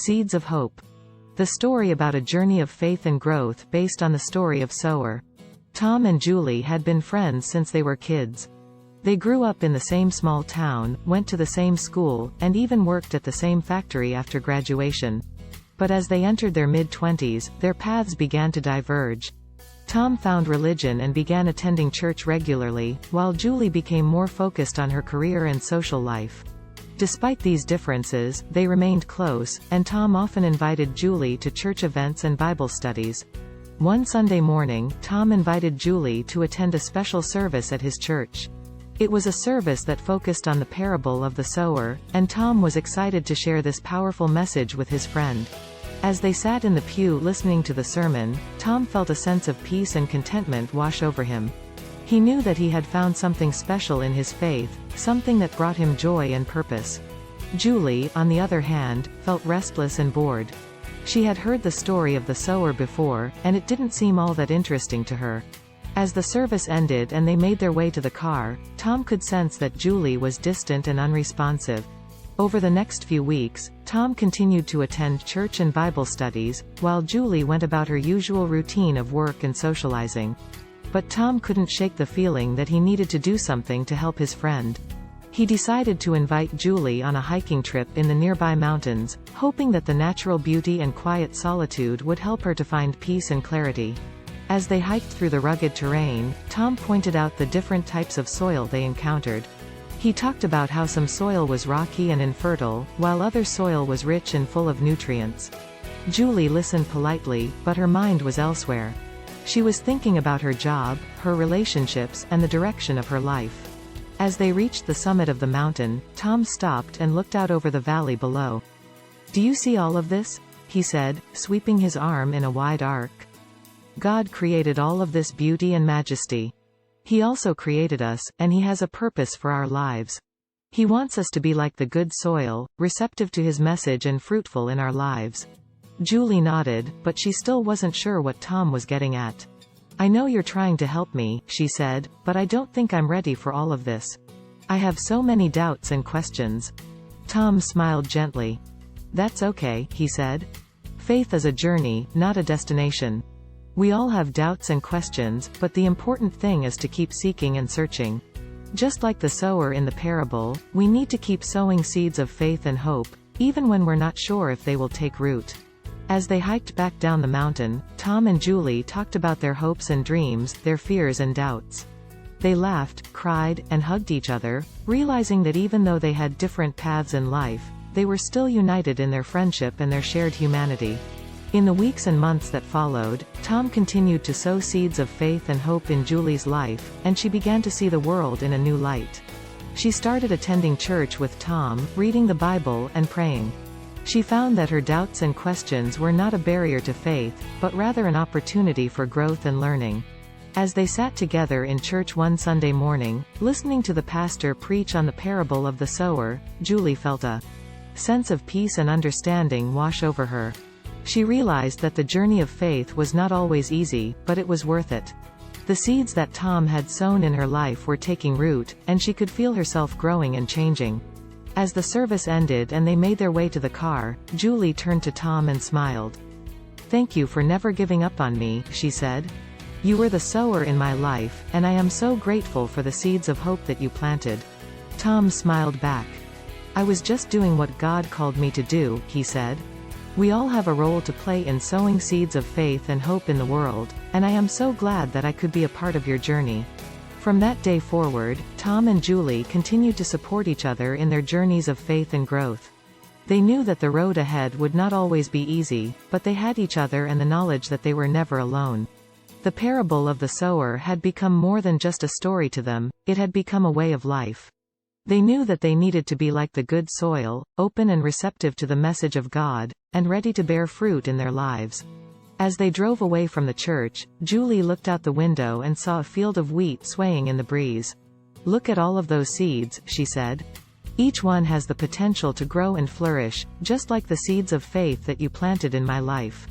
Seeds of Hope. The story about a journey of faith and growth based on the story of Sower. Tom and Julie had been friends since they were kids. They grew up in the same small town, went to the same school, and even worked at the same factory after graduation. But as they entered their mid-20s, their paths began to diverge. Tom found religion and began attending church regularly, while Julie became more focused on her career and social life. Despite these differences, they remained close, and Tom often invited Julie to church events and Bible studies. One Sunday morning, Tom invited Julie to attend a special service at his church. It was a service that focused on the parable of the sower, and Tom was excited to share this powerful message with his friend. As they sat in the pew listening to the sermon, Tom felt a sense of peace and contentment wash over him. He knew that he had found something special in his faith, something that brought him joy and purpose. Julie, on the other hand, felt restless and bored. She had heard the story of the sower before, and it didn't seem all that interesting to her. As the service ended and they made their way to the car, Tom could sense that Julie was distant and unresponsive. Over the next few weeks, Tom continued to attend church and Bible studies, while Julie went about her usual routine of work and socializing. But Tom couldn't shake the feeling that he needed to do something to help his friend. He decided to invite Julie on a hiking trip in the nearby mountains, hoping that the natural beauty and quiet solitude would help her to find peace and clarity. As they hiked through the rugged terrain, Tom pointed out the different types of soil they encountered. He talked about how some soil was rocky and infertile, while other soil was rich and full of nutrients. Julie listened politely, but her mind was elsewhere. She was thinking about her job, her relationships, and the direction of her life. As they reached the summit of the mountain, Tom stopped and looked out over the valley below. "Do you see all of this?" he said, sweeping his arm in a wide arc. "God created all of this beauty and majesty. He also created us, and He has a purpose for our lives. He wants us to be like the good soil, receptive to His message and fruitful in our lives." Julie nodded, but she still wasn't sure what Tom was getting at. "I know you're trying to help me," she said, "but I don't think I'm ready for all of this. I have so many doubts and questions." Tom smiled gently. "That's okay," he said. "Faith is a journey, not a destination. We all have doubts and questions, but the important thing is to keep seeking and searching. Just like the sower in the parable, we need to keep sowing seeds of faith and hope, even when we're not sure if they will take root." As they hiked back down the mountain, Tom and Julie talked about their hopes and dreams, their fears and doubts. They laughed, cried, and hugged each other, realizing that even though they had different paths in life, they were still united in their friendship and their shared humanity. In the weeks and months that followed, Tom continued to sow seeds of faith and hope in Julie's life, and she began to see the world in a new light. She started attending church with Tom, reading the Bible, and praying. She found that her doubts and questions were not a barrier to faith, but rather an opportunity for growth and learning. As they sat together in church one Sunday morning, listening to the pastor preach on the parable of the sower, Julie felt a sense of peace and understanding wash over her. She realized that the journey of faith was not always easy, but it was worth it. The seeds that Tom had sown in her life were taking root, and she could feel herself growing and changing. As the service ended and they made their way to the car, Julie turned to Tom and smiled. "Thank you for never giving up on me," she said. "You were the sower in my life, and I am so grateful for the seeds of hope that you planted." Tom smiled back. "I was just doing what God called me to do," he said. "We all have a role to play in sowing seeds of faith and hope in the world, and I am so glad that I could be a part of your journey." From that day forward, Tom and Julie continued to support each other in their journeys of faith and growth. They knew that the road ahead would not always be easy, but they had each other and the knowledge that they were never alone. The parable of the sower had become more than just a story to them, it had become a way of life. They knew that they needed to be like the good soil, open and receptive to the message of God, and ready to bear fruit in their lives. As they drove away from the church, Julie looked out the window and saw a field of wheat swaying in the breeze. "Look at all of those seeds," she said. "Each one has the potential to grow and flourish, just like the seeds of faith that you planted in my life."